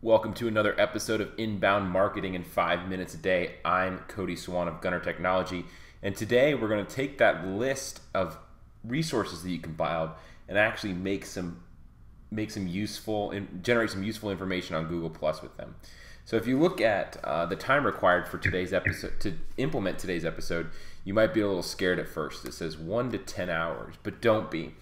Welcome to another episode of Inbound Marketing in 5 minutes a day. I'm Cody Swan of Gunner Technology, and today we're going to take that list of resources that you compiled and actually generate some useful information on Google Plus with them. So if you look at the time required for today's episode to implement today's episode, you might be a little scared at first. It says 1 to 10 hours, but don't be.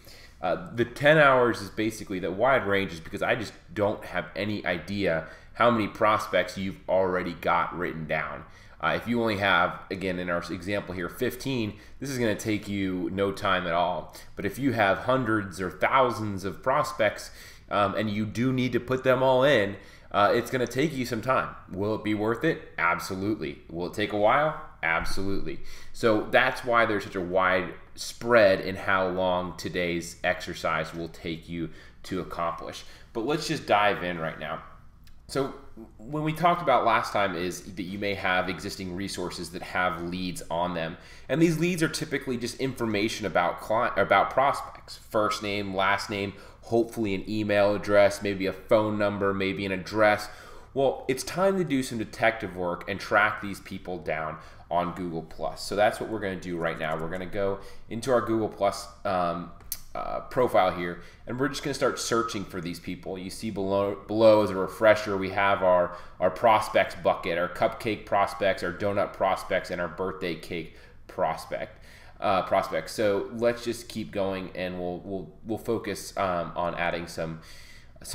The 10 hours is basically the wide range is because I just don't have any idea how many prospects you've already got written down. If you only have, again, in our example here, 15, this is going to take you no time at all. But if you have hundreds or thousands of prospects and you do need to put them all in, it's going to take you some time. Will it be worth it? Absolutely. Will it take a while? Absolutely. So that's why there's such a wide spread in how long today's exercise will take you to accomplish. But let's just dive in right now. So when we talked about last time is that you may have existing resources that have leads on them. And these leads are typically just information about prospects. First name, last name, hopefully an email address, maybe a phone number, maybe an address. Well, it's time to do some detective work and track these people down on Google+. So that's what we're going to do right now. We're going to go into our Google+ profile here, and we're just going to start searching for these people. You see below as a refresher, we have our prospects bucket, our cupcake prospects, our donut prospects, and our birthday cake prospects. So let's just keep going, and we'll focus on adding some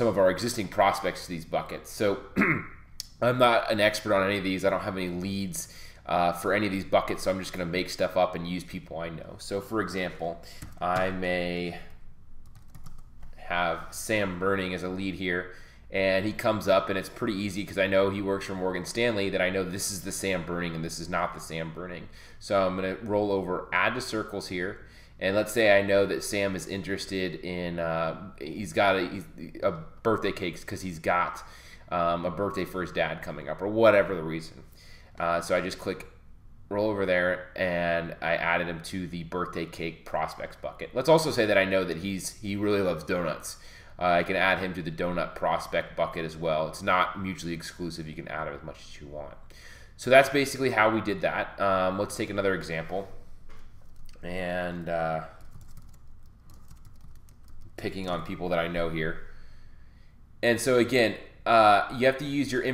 of our existing prospects to these buckets. So I'm not an expert on any of these. I don't have any leads for any of these buckets, so I'm just going to make stuff up and use people I know. So for example, I may have Sam Burning as a lead here, and he comes up, and it's pretty easy because I know he works for Morgan Stanley, that I know this is the Sam Burning and this is not the Sam Burning. So I'm going to roll over add to circles here. And let's say I know that Sam is interested in, he's got a birthday cake because he's got a birthday for his dad coming up or whatever the reason. So I just click roll over there and I added him to the birthday cake prospects bucket. Let's also say that I know that he really loves donuts. I can add him to the donut prospect bucket as well. It's not mutually exclusive. You can add him as much as you want. So that's basically how we did that. Let's take another example. And picking on people that I know here. And so again, you have to use your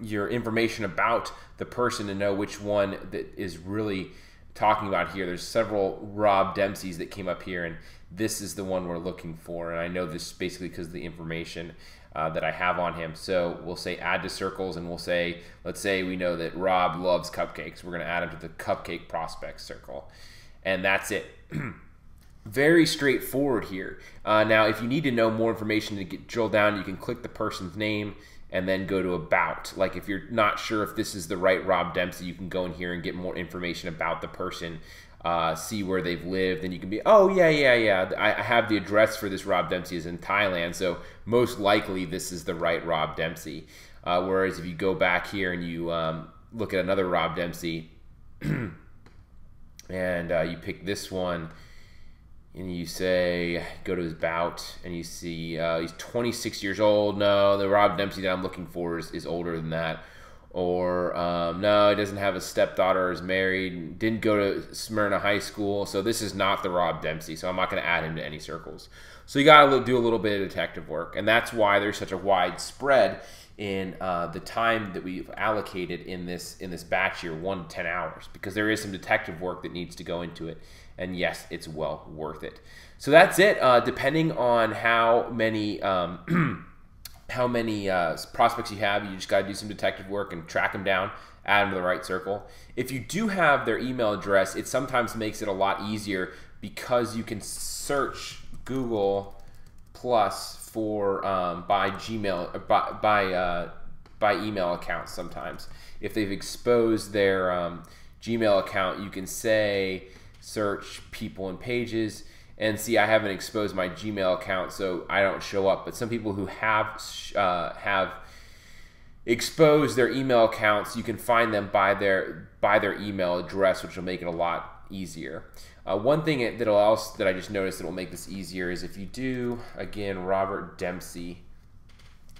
your information about the person to know which one that is really talking about here. There's several Rob Dempseys that came up here, and this is the one we're looking for. And I know this basically because of the information that I have on him. So we'll say add to circles, and we'll say, let's say we know that Rob loves cupcakes. We're going to add him to the cupcake prospects circle, and that's it. Very straightforward here. Now, if you need to know more information to drill down, you can click the person's name and then go to about. Like if you're not sure if this is the right Rob Dempsey, you can go in here and get more information about the person, see where they've lived, and you can be, oh, yeah. I have the address for this Rob Dempsey is in Thailand, so most likely this is the right Rob Dempsey. Whereas if you go back here and you look at another Rob Dempsey and you pick this one, and you say, go to his about, and you see he's 26 years old. No, the Rob Dempsey that I'm looking for is older than that. Or, no, he doesn't have a stepdaughter, is married, didn't go to Smyrna High School, so this is not the Rob Dempsey, so I'm not going to add him to any circles. So you got to do a little bit of detective work, and that's why there's such a wide spread in the time that we've allocated in this batch here, 1 to 10 hours, because there is some detective work that needs to go into it. And yes, it's well worth it. So that's it. Depending on how many prospects you have, you just got to do some detective work and track them down, add them to the right circle. If you do have their email address, it sometimes makes it a lot easier because you can search Google Plus for by Gmail by email accounts. Sometimes, if they've exposed their Gmail account, you can say search people and pages, and see I haven't exposed my Gmail account, so I don't show up. But some people who have exposed their email accounts, you can find them by their email address, which will make it a lot easier. One thing that I just noticed that will make this easier is if you do, again, Robert Dempsey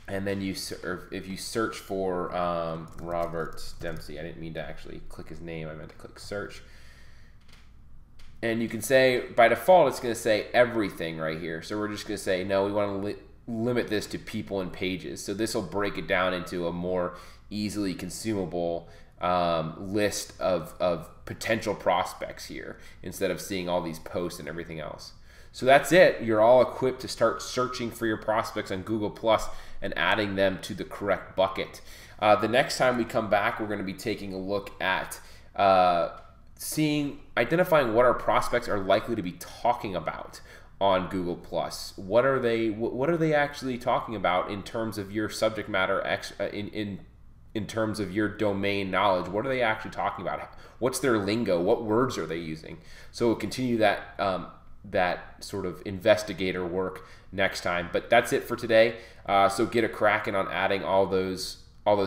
And then if you search for Robert Dempsey, I didn't mean to actually click his name, I meant to click search. And you can say, by default, it's going to say everything right here. So we're just going to say, no, we want to limit this to people and pages. So this will break it down into a more easily consumable list of potential prospects here, instead of seeing all these posts and everything else. So that's it. You're all equipped to start searching for your prospects on Google Plus and adding them to the correct bucket. The next time we come back, we're going to be taking a look at identifying what our prospects are likely to be talking about on Google Plus. What are they actually talking about in terms of your subject matter, in terms of your domain knowledge? What are they actually talking about? What's their lingo? What words are they using? So we'll continue that sort of investigator work next time. But that's it for today. So get a cracking on adding all those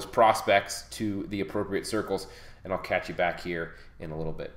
prospects to the appropriate circles, and I'll catch you back here in a little bit.